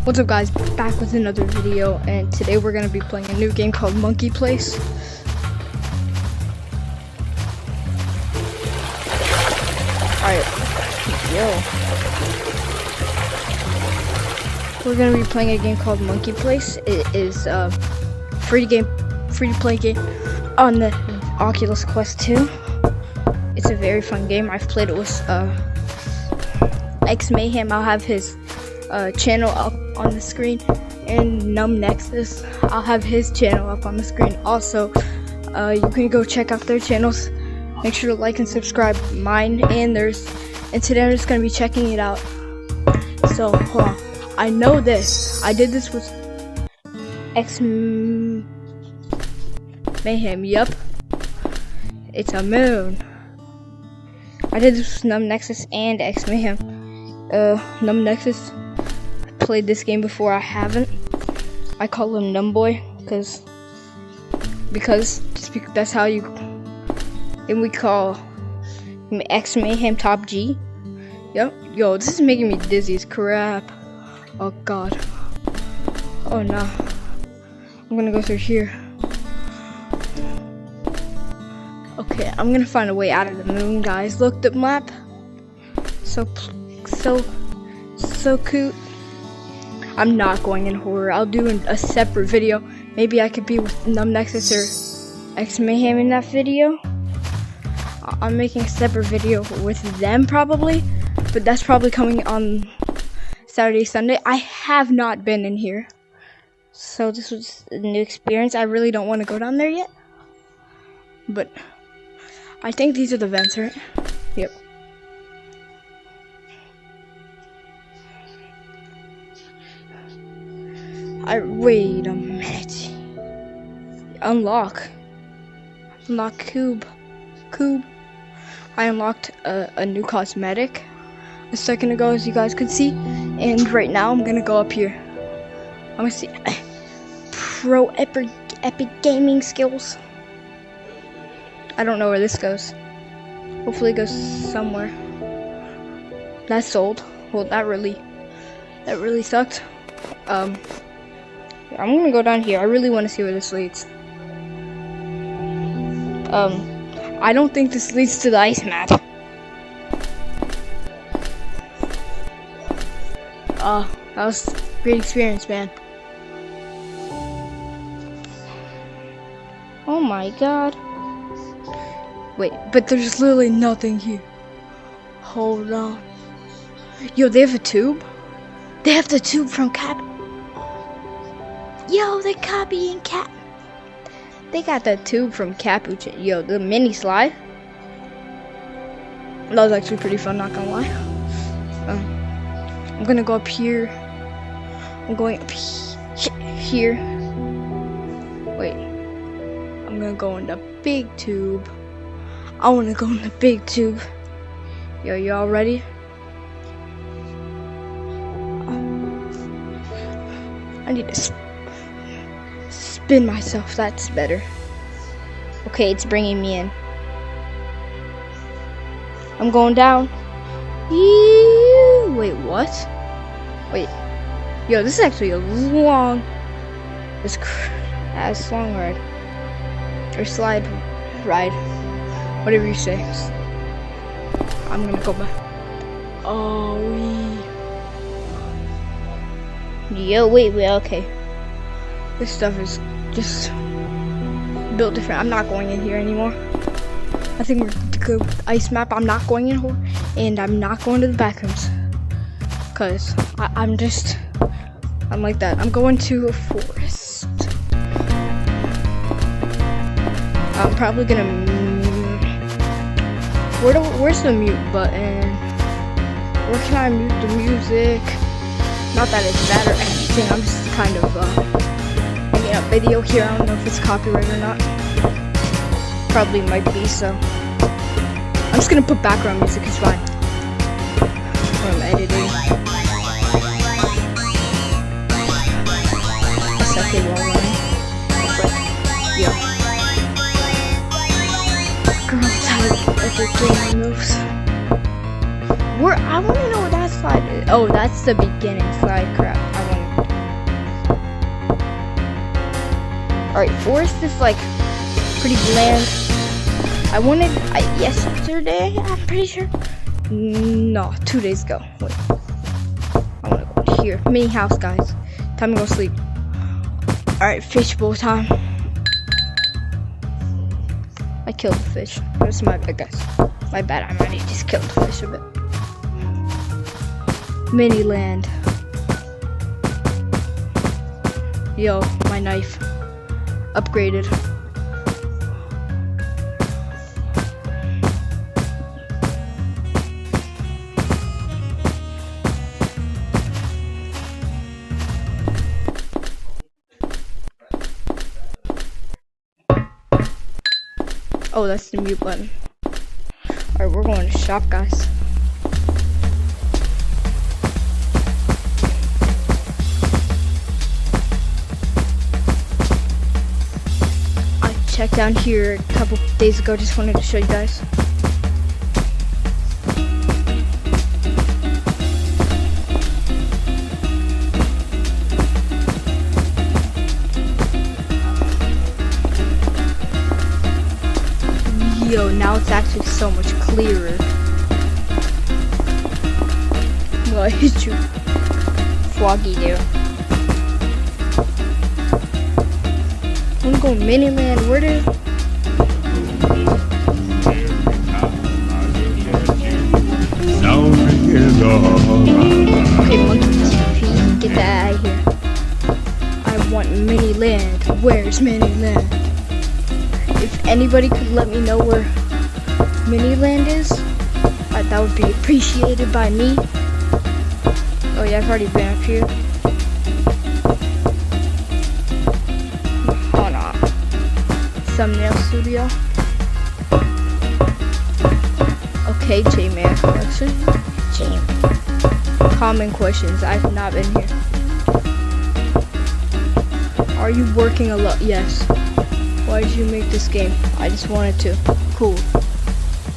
What's up guys, back with another video, and today we're going to be playing a new game called Monkey Place. Alright, yo. We're going to be playing a game called Monkey Place. It is a free to play game on the Oculus Quest 2. It's a very fun game. I've played it with X Mayhem. I'll have his channel up on the screen, and Numnexus, I'll have his channel up on the screen. Also, you can go check out their channels. Make sure to like and subscribe, mine and theirs. And today I'm just gonna be checking it out. So hold on, I know this. I did this with X Mayhem. Yup, it's a moon. I did this with Numnexus and X Mayhem. Numnexus played this game before. I haven't. I call him Numboy because that's how you. And we call him X Mayhem Top G. Yep. Yo, this is making me dizzy as crap. Oh god. Oh no. I'm gonna go through here. Okay, I'm gonna find a way out of the moon, guys. Look, the map. So cute. I'm not going in horror. I'll do a separate video. Maybe I could be with Numnexus or X Mayhem in that video. I'm making a separate video with them probably, but that's probably coming on Saturday, Sunday. I have not been in here, so this was a new experience. I really don't want to go down there yet, but I think these are the vents, right? Yep. Wait a minute. Unlock cube. I unlocked a new cosmetic a second ago, as you guys could see, and right now I'm gonna go up here. I'm gonna see pro epic gaming skills. I don't know where this goes. Hopefully it goes somewhere. That's sold. Well, that really sucked. I'm gonna go down here. I really want to see where this leads. I don't think this leads to the ice map. That was a great experience, man. Oh my god. Wait, but there's literally nothing here. Hold on. Yo, they have a tube? They have the tube from Cap. Yo, they're copying Cap. They got the tube from Capuchin. Yo, the mini slide. That was actually pretty fun, not gonna lie. I'm gonna go up here. I'm going up here. Wait. I'm gonna go in the big tube. I wanna go in the big tube. Yo, y'all ready? I need to spin myself. That's better. Okay, it's bringing me in. I'm going down. Wait, what? Wait. Yo, this is actually a long. That's long ride or slide ride, whatever you say. I'm gonna go back. Oh, yo, wait, okay. This stuff is just built different. I'm not going in here anymore. I think we're good with ice map. I'm not going in horror, and I'm not going to the back rooms, cause I'm like that. I'm going to a forest. I'm probably gonna. Where's the mute button? Where can I mute the music? Not that it's bad or anything. I'm just kind of making a video here. I don't know if it's copyright or not. Probably might be, so I'm just gonna put background music. It's fine. When I'm editing. It's okay while running. Yo. Girls have epic gaming moves. I want to know what that slide is. Oh, that's the beginning slide. Crap. I want to Alright, forest is like pretty bland. I wanted yesterday, I'm pretty sure. No, 2 days ago. Wait. I wanna go here. Mini house, guys. Time to go sleep. Alright, fishbowl time. I killed the fish. That's my bad, guys. My bad, I might have just killed the fish a bit. Mini land. Yo, my knife. Upgraded. Oh, that's the mute button. Alright, we're going to shop, guys. I checked down here a couple days ago, just wanted to show you guys. Yo, now it's actually so much clearer. Well, I hit you. Foggy, dude. I'm going mini land. Where did? Okay, monkey TP, get that out of here. I want mini land. Where's mini land? If anybody could let me know where Miniland is, that would be appreciated by me. Oh yeah, I've already been up here. Oh no. Thumbnail studio. Okay, J-Man. Common questions. I've not been here. Are you working a lot? Yes. Why did you make this game? I just wanted to. Cool.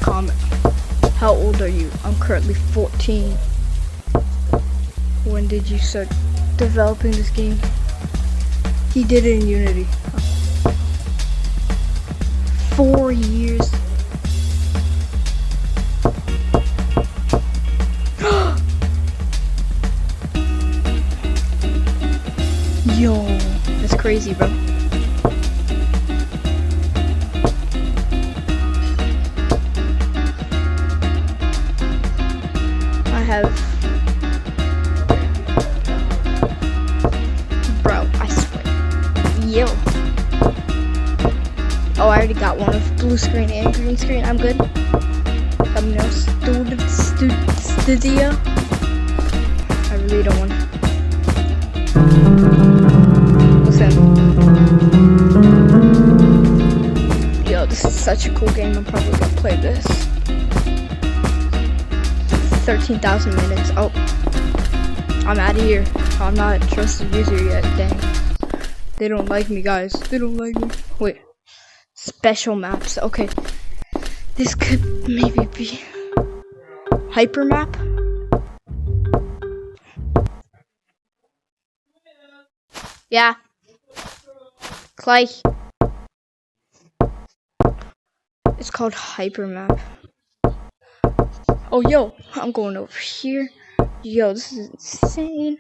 Comment. How old are you? I'm currently 14. When did you start developing this game? He did it in Unity. 4 years. Yo, that's crazy, bro. I swear. Yo. Oh, I already got one of blue screen and green screen. I'm good. Thumbnail studio. I really don't want. Listen. Yo, this is such a cool game. I'm probably gonna play this. 13,000 minutes. Oh, I'm out of here. I'm not a trusted user yet. Dang. They don't like me, guys. They don't like me. Wait. Special maps. Okay. This could maybe be hyper map. Yeah. Clay. It's called hyper map. Oh, yo, I'm going over here. Yo, this is insane.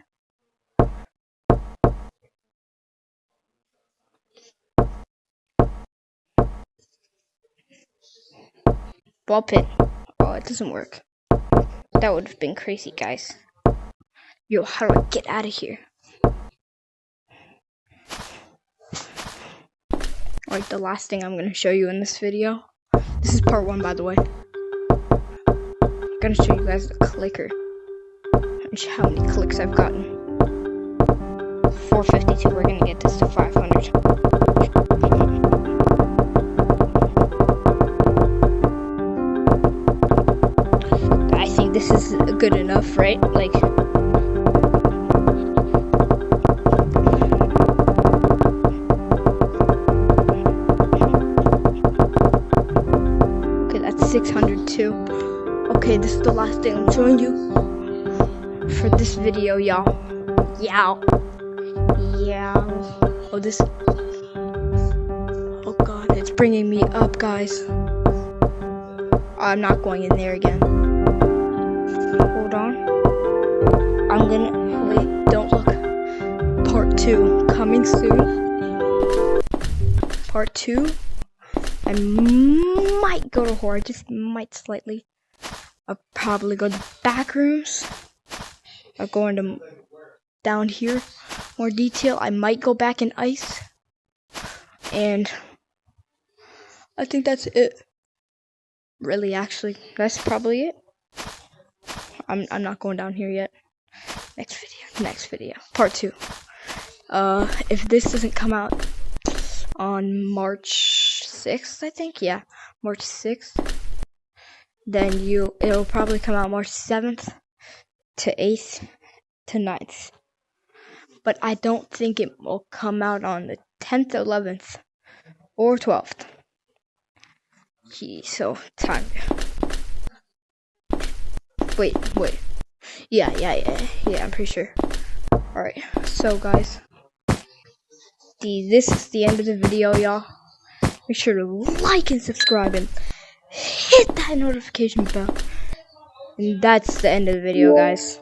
Ball pit. Oh, it doesn't work. That would have been crazy, guys. Yo, how do I get out of here? Alright, the last thing I'm going to show you in this video. This is part 1, by the way. I'm going to show you guys the clicker. And how many clicks I've gotten. 452. We're going to get this to 500. I think this is good enough, right? Like... okay, that's 602. Okay, this is the last thing I'm showing you for this video, y'all. Yow. Oh, this bringing me up, guys. I'm not going in there again. Hold on. I'm gonna wait. Don't look. Part 2 coming soon. Part 2. I might go to horror. Just might slightly. I'll probably go to the back rooms. I'll go into down here. More detail. I might go back in ice. And I think that's it. Really, actually, that's probably it. I'm not going down here yet. Next video. Part 2. If this doesn't come out on March 6th, I think, yeah, March 6th, then it'll probably come out March 7th to 8th to 9th. But I don't think it will come out on the 10th, 11th, or 12th. Gee, so time. Wait. Yeah, I'm pretty sure. Alright, so guys, this is the end of the video, y'all. Make sure to like and subscribe and hit that notification bell. And that's the end of the video, guys.